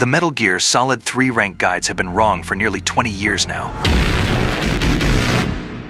The Metal Gear Solid 3 rank guides have been wrong for nearly 20 years now.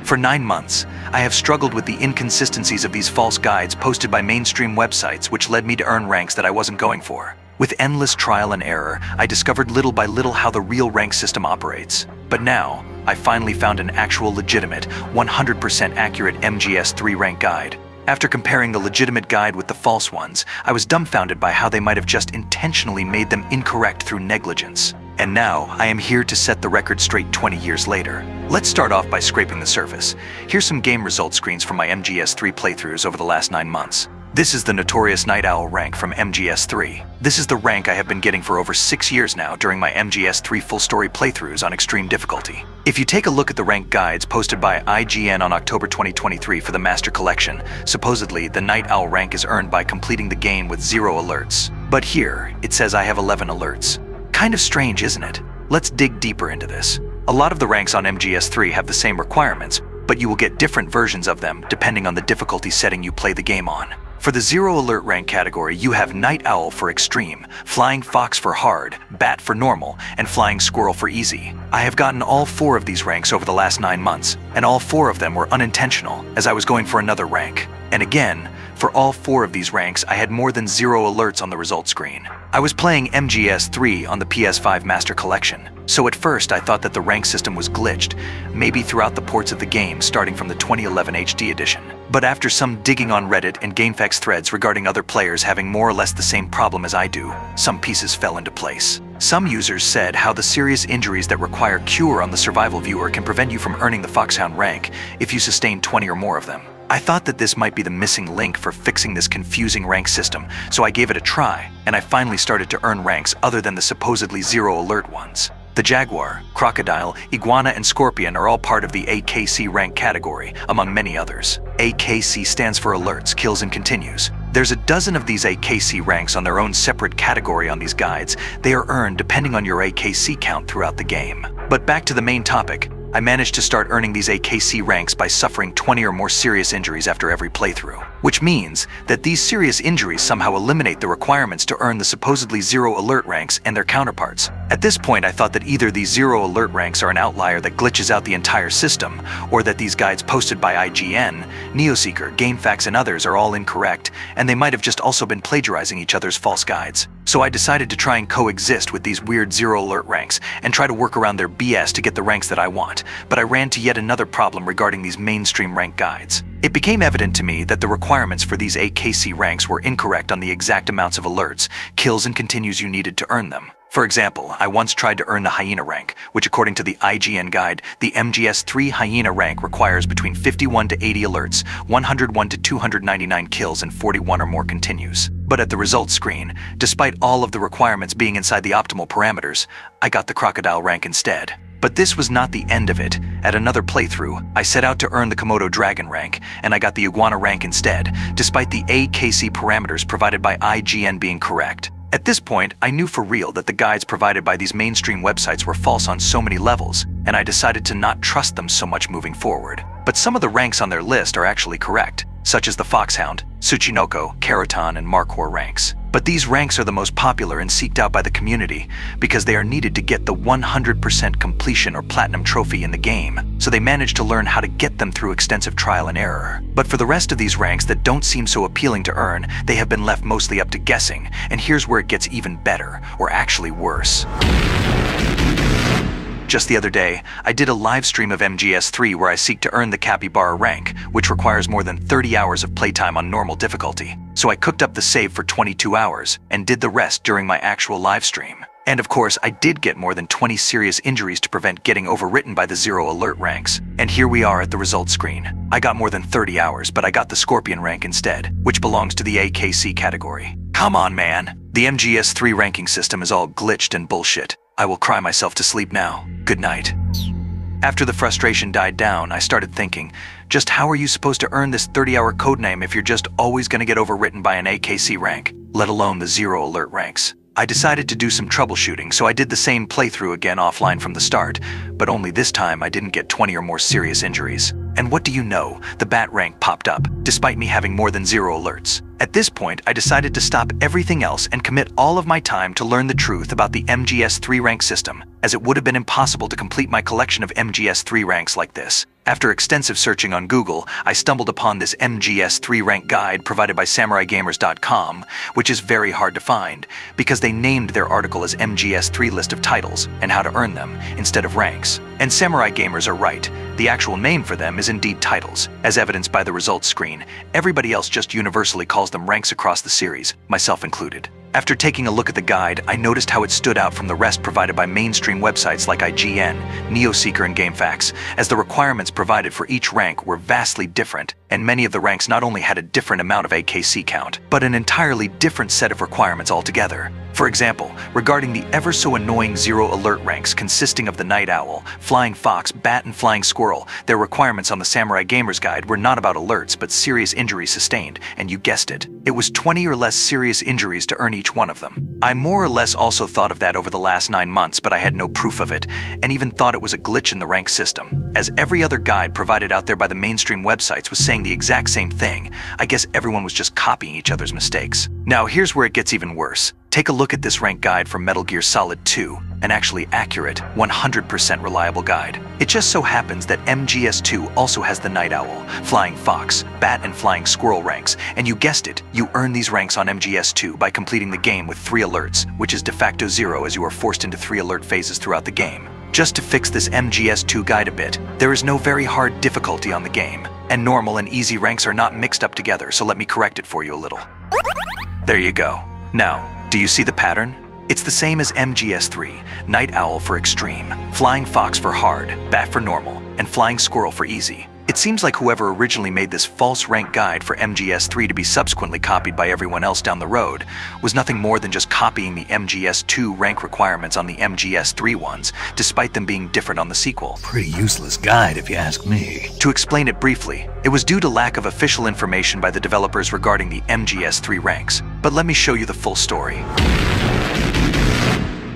For 9 months, I have struggled with the inconsistencies of these false guides posted by mainstream websites, which led me to earn ranks that I wasn't going for. With endless trial and error, I discovered little by little how the real rank system operates. But now, I finally found an actual legitimate, 100% accurate MGS3 rank guide. After comparing the legitimate guide with the false ones, I was dumbfounded by how they might have just intentionally made them incorrect through negligence. And now, I am here to set the record straight 20 years later. Let's start off by scraping the surface. Here's some game result screens from my MGS3 playthroughs over the last 9 months. This is the notorious Night Owl rank from MGS3. This is the rank I have been getting for over 6 years now during my MGS3 full story playthroughs on extreme difficulty. If you take a look at the rank guides posted by IGN on October 2023 for the Master Collection, supposedly the Night Owl rank is earned by completing the game with 0 alerts. But here, it says I have 11 alerts. Kind of strange, isn't it? Let's dig deeper into this. A lot of the ranks on MGS3 have the same requirements, but you will get different versions of them depending on the difficulty setting you play the game on. For the 0 alert rank category, you have Night Owl for extreme, Flying Fox for hard, Bat for normal, and Flying Squirrel for easy. I have gotten all 4 of these ranks over the last 9 months, and all 4 of them were unintentional, as I was going for another rank. And again, for all 4 of these ranks, I had more than 0 alerts on the result screen. I was playing MGS3 on the PS5 Master Collection, so at first I thought that the rank system was glitched, maybe throughout the ports of the game starting from the 2011 HD edition. But after some digging on Reddit and GameFAQs threads regarding other players having more or less the same problem as I do, some pieces fell into place. Some users said how the serious injuries that require cure on the survival viewer can prevent you from earning the Foxhound rank if you sustain 20 or more of them. I thought that this might be the missing link for fixing this confusing rank system, so I gave it a try, and I finally started to earn ranks other than the supposedly 0 alert ones. The Jaguar, Crocodile, Iguana, and Scorpion are all part of the AKC rank category, among many others. AKC stands for Alerts, Kills, and Continues. There's a dozen of these AKC ranks on their own separate category on these guides. They are earned depending on your AKC count throughout the game. But back to the main topic. I managed to start earning these AKC ranks by suffering 20 or more serious injuries after every playthrough, which means that these serious injuries somehow eliminate the requirements to earn the supposedly 0 alert ranks and their counterparts. At this point, I thought that either these 0 alert ranks are an outlier that glitches out the entire system, or that these guides posted by IGN, Neoseeker, GameFAQs, and others are all incorrect, and they might have just also been plagiarizing each other's false guides. So I decided to try and coexist with these weird 0 alert ranks and try to work around their BS to get the ranks that I want, but I ran to yet another problem regarding these mainstream rank guides. It became evident to me that the requirements for these AKC ranks were incorrect on the exact amounts of alerts, kills, and continues you needed to earn them. For example, I once tried to earn the Hyena rank, which according to the IGN guide, the MGS3 Hyena rank requires between 51 to 80 alerts, 101 to 299 kills, and 41 or more continues. But at the results screen, despite all of the requirements being inside the optimal parameters, I got the Crocodile rank instead. But this was not the end of it. At another playthrough, I set out to earn the Komodo Dragon rank, and I got the Iguana rank instead, despite the AKC parameters provided by IGN being correct. At this point, I knew for real that the guides provided by these mainstream websites were false on so many levels, and I decided to not trust them so much moving forward. But some of the ranks on their list are actually correct, such as the Foxhound, Tsuchinoko, Keraton, and Markhor ranks. But these ranks are the most popular and seeked out by the community because they are needed to get the 100% completion or platinum trophy in the game, so they managed to learn how to get them through extensive trial and error. But for the rest of these ranks that don't seem so appealing to earn, they have been left mostly up to guessing, and here's where it gets even better, or actually worse. Just the other day, I did a live stream of MGS3 where I seek to earn the Capybara rank, which requires more than 30 hours of playtime on normal difficulty. So I cooked up the save for 22 hours and did the rest during my actual live stream. And of course, I did get more than 20 serious injuries to prevent getting overwritten by the 0 alert ranks. And here we are at the results screen. I got more than 30 hours, but I got the Scorpion rank instead, which belongs to the AKC category. Come on, man. The MGS3 ranking system is all glitched and bullshit. I will cry myself to sleep now. Good night. After the frustration died down, I started thinking, just how are you supposed to earn this 30-hour codename if you're just always going to get overwritten by an AKC rank, let alone the 0 alert ranks? I decided to do some troubleshooting, so I did the same playthrough again offline from the start, but only this time I didn't get 20 or more serious injuries. And what do you know? The bat rank popped up, despite me having more than 0 alerts. At this point, I decided to stop everything else and commit all of my time to learn the truth about the MGS3 rank system, as it would have been impossible to complete my collection of MGS3 ranks like this. After extensive searching on Google, I stumbled upon this MGS3 rank guide provided by SamuraiGamers.com, which is very hard to find, because they named their article as MGS3 list of titles and how to earn them, instead of ranks. And Samurai Gamers are right, the actual name for them is indeed titles, as evidenced by the results screen. Everybody else just universally calls them ranks across the series, myself included. After taking a look at the guide, I noticed how it stood out from the rest provided by mainstream websites like IGN, NeoSeeker, and GameFAQs, as the requirements provided for each rank were vastly different, and many of the ranks not only had a different amount of AKC count, but an entirely different set of requirements altogether. For example, regarding the ever-so-annoying 0 alert ranks consisting of the Night Owl, Flying Fox, Bat, and Flying Squirrel, their requirements on the Samurai Gamers Guide were not about alerts but serious injuries sustained, and you guessed it. It was 20 or less serious injuries to earn each one of them. I more or less also thought of that over the last 9 months, but I had no proof of it, and even thought it was a glitch in the rank system. As every other guide provided out there by the mainstream websites was saying the exact same thing, I guess everyone was just copying each other's mistakes. Now here's where it gets even worse. Take a look at this rank guide from Metal Gear Solid 2, an actually accurate, 100% reliable guide. It just so happens that MGS2 also has the Night Owl, Flying Fox, Bat, and Flying Squirrel ranks, and you guessed it, you earn these ranks on MGS2 by completing the game with 3 alerts, which is de facto 0 as you are forced into 3 alert phases throughout the game. Just to fix this MGS2 guide a bit, there is no very hard difficulty on the game, and normal and easy ranks are not mixed up together, so let me correct it for you a little. There you go. Now, do you see the pattern? It's the same as MGS3, Night Owl for extreme, Flying Fox for hard, Bat for normal, and Flying Squirrel for easy. It seems like whoever originally made this false rank guide for MGS3 to be subsequently copied by everyone else down the road was nothing more than just copying the MGS2 rank requirements on the MGS3 ones, despite them being different on the sequel. Pretty useless guide if you ask me. To explain it briefly, it was due to lack of official information by the developers regarding the MGS3 ranks, but let me show you the full story.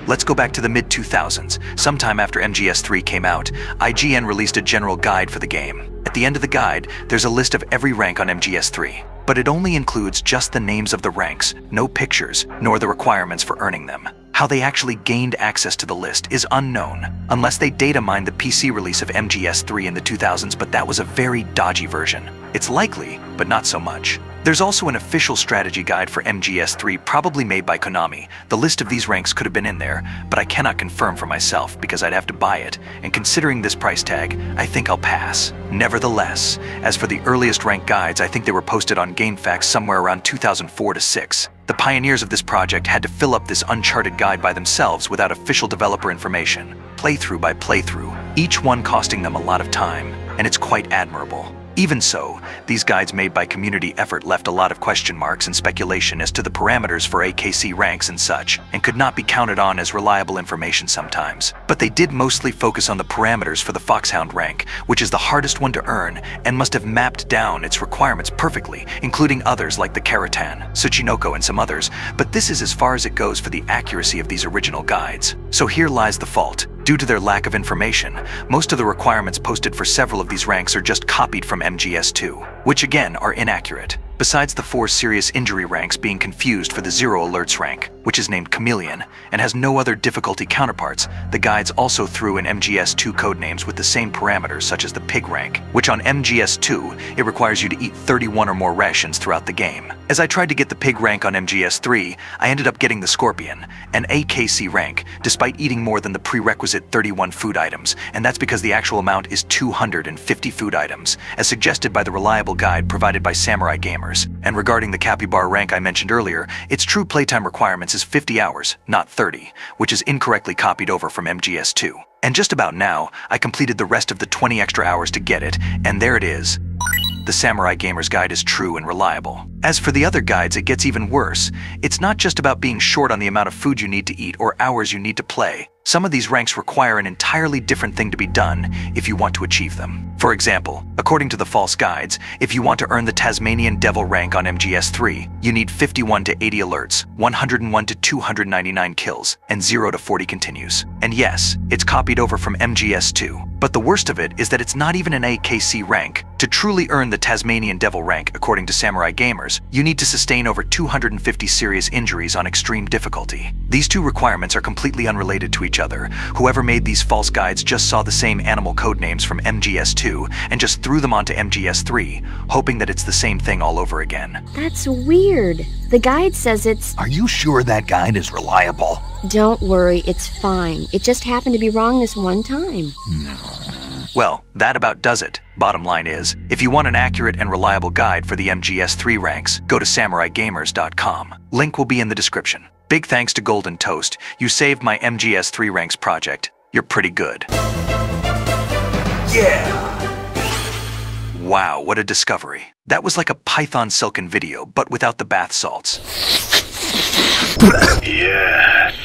Let's go back to the mid-2000s. Sometime after MGS3 came out, IGN released a general guide for the game. At the end of the guide, there's a list of every rank on MGS3, but it only includes just the names of the ranks, no pictures, nor the requirements for earning them. How they actually gained access to the list is unknown, unless they data mined the PC release of MGS3 in the 2000s, but that was a very dodgy version. It's likely, but not so much. There's also an official strategy guide for MGS3 probably made by Konami. The list of these ranks could have been in there, but I cannot confirm for myself because I'd have to buy it, and considering this price tag, I think I'll pass. Nevertheless, as for the earliest rank guides, I think they were posted on GameFAQs somewhere around 2004 to 6. The pioneers of this project had to fill up this uncharted guide by themselves without official developer information, playthrough by playthrough, each one costing them a lot of time, and it's quite admirable. Even so, these guides made by community effort left a lot of question marks and speculation as to the parameters for AKC ranks and such, and could not be counted on as reliable information sometimes. But they did mostly focus on the parameters for the Foxhound rank, which is the hardest one to earn, and must have mapped down its requirements perfectly, including others like the Karatan, Tsuchinoko, and some others, but this is as far as it goes for the accuracy of these original guides. So here lies the fault. Due to their lack of information, most of the requirements posted for several of these ranks are just copied from MGS2, which again are inaccurate. Besides the 4 serious injury ranks being confused for the 0 alerts rank, which is named Chameleon, and has no other difficulty counterparts, the guides also threw in MGS2 codenames with the same parameters such as the Pig rank, which on MGS2, it requires you to eat 31 or more rations throughout the game. As I tried to get the Pig rank on MGS3, I ended up getting the Scorpion, an AKC rank, despite eating more than the prerequisite 31 food items, and that's because the actual amount is 250 food items, as suggested by the reliable guide provided by Samurai Gamers. And regarding the Capybara rank I mentioned earlier, its true playtime requirements is 50 hours, not 30, which is incorrectly copied over from MGS2. And just about now, I completed the rest of the 20 extra hours to get it, and there it is. The Samurai Gamers Guide is true and reliable. As for the other guides, it gets even worse. It's not just about being short on the amount of food you need to eat or hours you need to play. Some of these ranks require an entirely different thing to be done if you want to achieve them. For example, according to the false guides, if you want to earn the Tasmanian Devil rank on MGS3, you need 51 to 80 alerts, 101 to 299 kills, and 0 to 40 continues. And yes, it's copied over from MGS2. But the worst of it is that it's not even an AKC rank. To truly earn the Tasmanian Devil rank, according to Samurai Gamers, you need to sustain over 250 serious injuries on extreme difficulty. These two requirements are completely unrelated to each other. Whoever made these false guides just saw the same animal code names from MGS2 and just threw them onto MGS3, hoping that it's the same thing all over again. That's weird. The guide says it's... Are you sure that guide is reliable? Don't worry, it's fine. It just happened to be wrong this one time. Well, that about does it. Bottom line is, if you want an accurate and reliable guide for the MGS3 ranks, go to samuraigamers.com. Link will be in the description. Big thanks to Golden Toast. You saved my MGS3 ranks project. You're pretty good. Yeah! Wow, what a discovery. That was like a Python Silken video, but without the bath salts. Yes!